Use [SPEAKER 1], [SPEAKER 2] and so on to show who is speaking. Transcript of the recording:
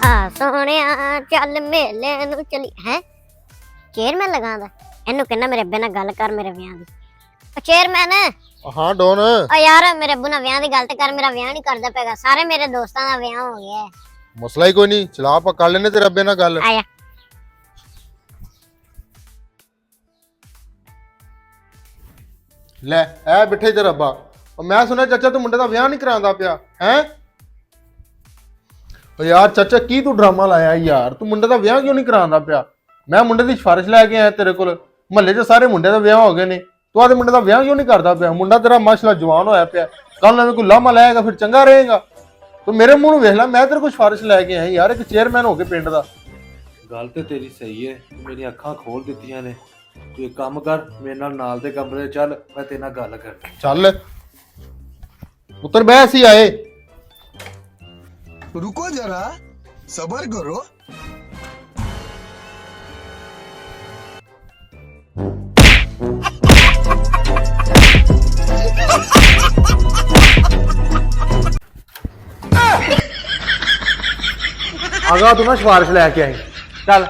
[SPEAKER 1] ਆ ਸੋਹਣਿਆ ਚੱਲ ਮੇਲੇ ਨੂੰ ਚਲੀ ਹੈ। ਚੇਅਰਮੈਨ ਲਗਾਉਂਦਾ ਇਹਨੂੰ ਕਹਿੰਦਾ ਮੇਰੇ ਅੱਬੇ ਨਾਲ ਗੱਲ ਕਰ ਮੇਰੇ ਵਿਆਹ ਦੀ। ਚੇਅਰਮੈਨ
[SPEAKER 2] ਹਾਂ ਡੋਨ।
[SPEAKER 1] ਯਾਰ ਮੇਰੇ ਅੱਬੂ ਨਾਲ ਵਿਆਹ ਦੀ ਗੱਲ ਤੇ ਕਰ, ਮੇਰਾ ਵਿਆਹ ਨਹੀਂ ਕਰਦਾ ਪੈਗਾ। ਸਾਰੇ ਮੇਰੇ ਦੋਸਤਾਂ ਦਾ ਵਿਆਹ ਹੋ ਗਿਆ।
[SPEAKER 2] ਮਸਲਾ ਹੀ ਕੋਈ ਨਹੀਂ, ਚਲਾ ਆਪਾਂ ਕਰ ਲੈਨੇ ਤੇਰੇ ਅੱਬੇ ਨਾਲ ਗੱਲ।
[SPEAKER 1] ਆਇਆ
[SPEAKER 2] ਲੈ ਐ ਬਿਠੇ ਤੇਰਾ ਅੱਬਾ। ਉਹ ਮੈਂ ਸੁਣਿਆ ਚਾਚਾ ਤੂੰ ਮੁੰਡੇ ਦਾ ਵਿਆਹ ਨਹੀਂ ਕਰਾਉਂਦਾ ਪਿਆ ਹੈ। ਓ ਯਾਰ ਚਾਚਾ ਕੀ ਤੂੰ ਡਰਾਮਾ ਲਾਇਆ ਯਾਰ, ਤੂੰ ਮੁੰਡੇ ਦਾ ਵਿਆਹ ਕਿਉਂ ਨਹੀਂ ਕਰਾਉਂਦਾ ਪਿਆ? ਮੈਂ ਮੁੰਡੇ ਦੀ ਸਿਫਾਰਿਸ਼ ਲੈ ਕੇ ਆਇਆ ਤੇਰੇ ਕੋਲ, ਮਹੱਲੇ 'ਚ ਸਾਰੇ ਮੁੰਡੇ ਦਾ ਵਿਆਹ ਹੋ ਗਏ ਨੇ, ਤੂੰ ਆਦੇ ਮੁੰਡੇ ਦਾ ਵਿਆਹ ਕਿਉਂ ਨਹੀਂ ਕਰਦਾ ਪਿਆ? ਮੁੰਡਾ ਤੇਰਾ ਮਾਸ਼ਾਅੱਲਾ ਜਵਾਨ ਹੋਇਆ ਪਿਆ, ਕੱਲ ਨੂੰ ਕੋਈ ਲਾਮਾ ਲਾਏਗਾ ਫਿਰ ਚੰਗਾ ਰਹੇਗਾ। ਤੂੰ ਮੇਰੇ ਮੂੰਹ ਨੂੰ ਵੇਖ ਲੈ, ਮੈਂ ਤੇਰੇ ਕੋਲ ਸਿਫਾਰਿਸ਼ ਲੈ ਕੇ ਆਇਆ ਯਾਰ, ਇੱਕ ਚੇਅਰਮੈਨ ਹੋ ਕੇ ਪਿੰਡ ਦਾ।
[SPEAKER 3] ਗੱਲ ਤੇ ਤੇਰੀ ਸਹੀ ਹੈ, ਤੂੰ ਮੇਰੀਆਂ ਅੱਖਾਂ ਖੋਲ ਦਿੱਤੀਆਂ ਨੇ। ਤੂੰ ਇੱਕ ਕੰਮ ਕਰ, ਮੇਰੇ ਨਾਲ ਦੇ ਕਮਰੇ ਚੱਲ, ਮੈਂ ਤੇਰੇ ਨਾਲ ਗੱਲ ਕਰਦਾ।
[SPEAKER 2] ਚੱਲ ਪੁੱਤਰ ਬਹਿ ਅਸੀਂ ਆਏ।
[SPEAKER 4] रुको जरा सबर करो।
[SPEAKER 2] ਆਗਾ ਤੂੰ ਨਾ ਸਿਫਾਰਿਸ਼ ਲੈ ਕੇ ਆਈ, ਚੱਲ।